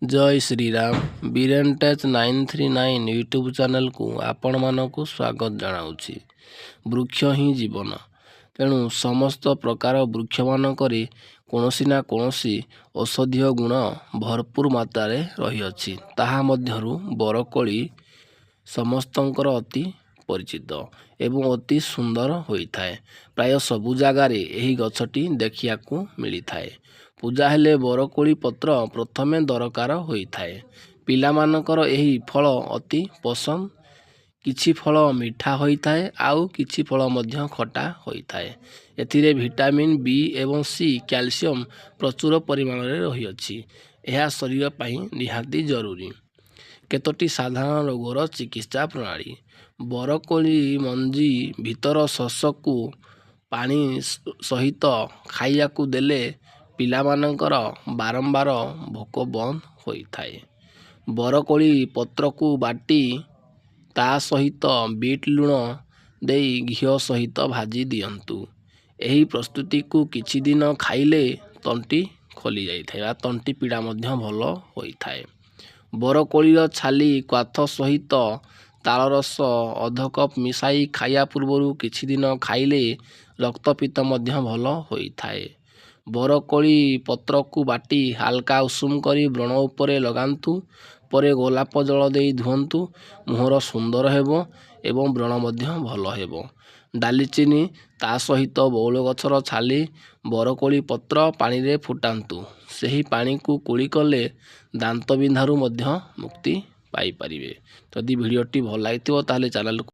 जय Shriram Biren टेच 939 YouTube channel को आपण मानक स्वागत जनाऊँगी। वृक्ष ही जीवन, तेणु समस्त प्रकार वृक्ष मानक कौनसी ना कौनसी औषधीय गुण भरपूर मात्रा रही ताहा मध्यरु बरकोली समस्तंकर अति परिचित एवं अति सुंदर होता है। प्राय सबु जगार यही गछटी देखा मिली थाए। पूजा हेले बरकोली पत्र प्रथमे दरकार होता है। पिला मानकर यही फल अति पसंद। किछि फल मिठा होता है आउ किछि फल मध्य खटा होता है। एथिरे विटामिन बी एवं सी कैल्शियम प्रचुर परिमाण में रही। यह शरीर पाई निहाती जरूरी। केतोटी साधारण रोगर चिकित्सा प्रणाली। बरकोली मंजी भीतर शस को पानी सहित खाइया को देले पिला मानकर बारंबार भोक बंद होता है। बरकोली पत्र को बाटी ता सहित बीट लुण दे घी सहित भाजी दियंतु। यही प्रस्तुति को किछि दिन खाइले तंटी खोली जाइए, तंटी पीड़ा मध्य भल होता है। बरकोलीर छाली क्वाथ सहित तालरस अध कप मिसाई खाया पूर्व किछि दिन खाइले रक्तपित्त मध्य भल होता है। बरकोली पत्र को बाटी हल्का उषुम करी व्रण उपरे लगांतु, परे गोलाप जल दे धुंतु। मुहर सुंदर हेबो एवं व्रण मध्य भल हेबो। डालीचीनी ता सहित बौल गछर छाली बरकोली पत्र पानी रे फुटांतु। सही पानी को कुली कले दांत बिंधारु मध्य मुक्ति पाई परिबे। जदि वीडियोटी भल लागिथिबो ताले चैनल